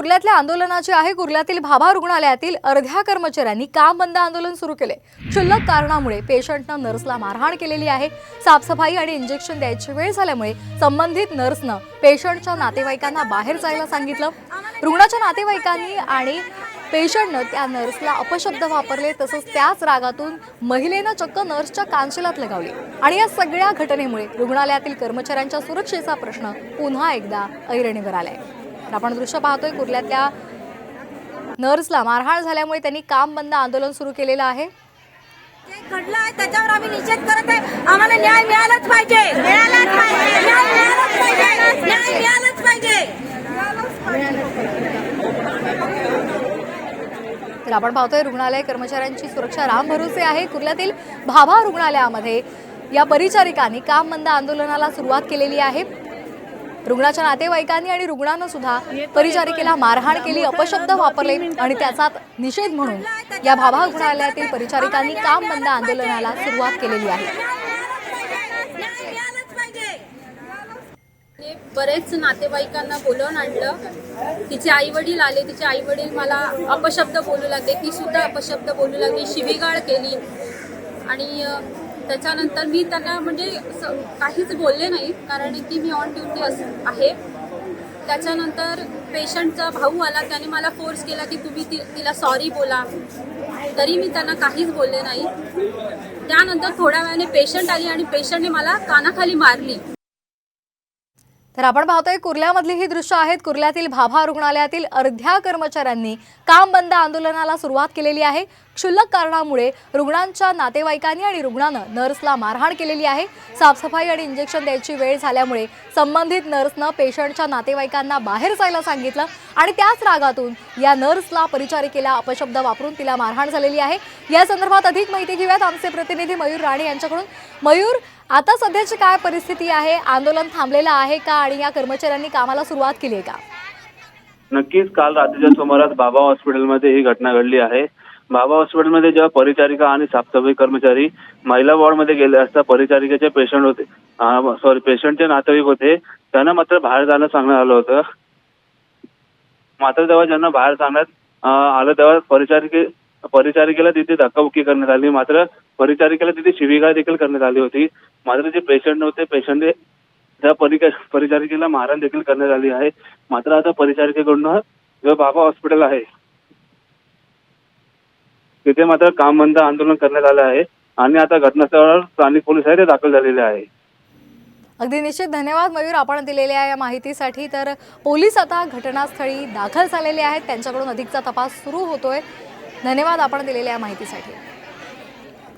कुर्ल्यातल्या आंदोलनाची आहे। कुर्ल्यातील भाभा रुग्णालयातील अर्ध्या कर्मचाऱ्यांनी काम बंद आंदोलन सुरू केले। क्षुल्लक कारणामुळे पेशंटनं नर्सला मारहाण केलेली आहे। साफसफाई आणि इंजेक्शन द्यायची वेळ झाल्यामुळे संबंधित नर्सनं पेशंटच्या नातेवाईकांना बाहेर जायला सांगितलं। रुग्णाच्या नातेवाईकांनी आणि पेशंटनं त्या नर्सला अपशब्द वापरले। तसंच त्याच रागातून महिलेनं चक्क नर्सच्या कांशिलात लगावली आणि या सगळ्या घटनेमुळे रुग्णालयातील कर्मचाऱ्यांच्या सुरक्षेचा प्रश्न पुन्हा एकदा ऐरणीवर आलाय। आपण दृश्य पाहतोय, कुर्ल्यातल्या नर्सला मारहाण झाल्यामुळे त्यांनी काम बंद आंदोलन सुरू केलेलं आहे। घडलं आहे त्याच्यावर आम्ही निषेध करत आहे। आम्हाला न्याय मिळालाच पाहिजे, मिळालाच पाहिजे, न्याय मिळालाच पाहिजे, न्याय मिळालाच पाहिजे। तर आपण पाहतोय, रुग्णालय कर्मचाऱ्यांची सुरक्षा रामभरोसे आहे। कुर्ल्यातील भाभा रुग्णालयामध्ये या परिचारिकांनी काम बंद आंदोलनाला सुरुवात केलेली आहे। रुग्णाच्या नातेवाईकांनी आणि रुग्णानं सुद्धा परिचारिकेला मारहाण केली, अपशब्द वापरले आणि त्याचा निषेध म्हणून या भाभा रुग्णालयातील परिचारिकांनी काम बंद आंदोलनाला सुरुवात केलेली आहे। बरेच नातेवाईकांना बोलवून आणलं। तिचे आई वडील आले, तिचे आई वडील मला अपशब्द बोलू लागले, ती सुद्धा अपशब्द बोलू लागली, शिवीगाळ केली आणि त्याच्यानंतर मी त्यांना म्हणजे काहीच बोलले नाही, कारण की मी ऑन ड्युटी आहे। त्याच्यानंतर पेशंटचा भाऊ आला, त्याने मला फोर्स केला की तुम्ही तिला सॉरी बोला, तरी मी त्यांना काहीच बोलले नाही। त्यानंतर थोड्या वेळाने पेशंट आली आणि पेशंटने मला कानाखाली मारली। तर आपण पाहतोय, कुर्ल्यामधली ही दृश्य आहेत। कुर्ल्यातील भाभा रुग्णालयातील अर्ध्या कर्मचाऱ्यांनी काम बंद आंदोलनाला सुरुवात केलेली आहे। क्षुल्लक कारणामुळे रुग्णांच्या नातेवाईकांनी आणि रुग्णानं नर्सला मारहाण केलेली आहे। साफसफाई आणि इंजेक्शन द्यायची वेळ झाल्यामुळे संबंधित नर्सनं पेशंटच्या नातेवाईकांना बाहेर जायला सांगितलं आणि त्याच रागातून या नर्सला परिचारिकेला अपशब्द वापरून तिला मारहाण झालेली आहे। या संदर्भात अधिक माहिती घेऊयात आमचे प्रतिनिधी मयूर राणे यांच्याकडून। मयूर, आता सध्याची काय परिस्थिती आहे? आंदोलन थांबलेलं आहे का आणि या कर्मचाऱ्यांनी कामाला सुरुवात केली आहे का? नक्कीच काल रात्रीच्या सुमारास भाभा हॉस्पिटलमध्ये ही घटना घडली आहे। भाभा हॉस्पिटलमध्ये जेव्हा परिचारिका आणि साफसफाई कर्मचारी महिला वॉर्डमध्ये गेले असता पेशंटचे पेशंटचे नातेवाईक होते, त्यांना मात्र बाहेर जाणं सांगण्यात आलं होतं। मात्र तेव्हा ज्यांना बाहेर सांगण्यात आलं तेव्हा परिचारिकेला तिथे धक्काबुक्की करण्यात आली। मात्र परिचारिकेला तिथे शिवीगाळ देखील करण्यात आली होती। मात्र जे पेशंट होते, पेशंटने त्या परिचारिकेला मारहाण देखील करण्यात आली आहे। मात्र आता परिचारिकेकडून जो भाभा हॉस्पिटल आहे तिथे मात्र काम बंद आंदोलन करण्यात आलं आहे आणि आता घटनास्थळावर स्थानिक पोलीस आहे ते दाखल झालेले आहे। अगदी निश्चित धन्यवाद मयूर, आपण दिलेल्या या माहितीसाठी। तर पोलीस आता घटनास्थळी दाखल झालेले आहेत, त्यांच्याकडून अधिकचा तपास सुरू होतोय। धन्यवाद आपण दिलेल्या या माहितीसाठी।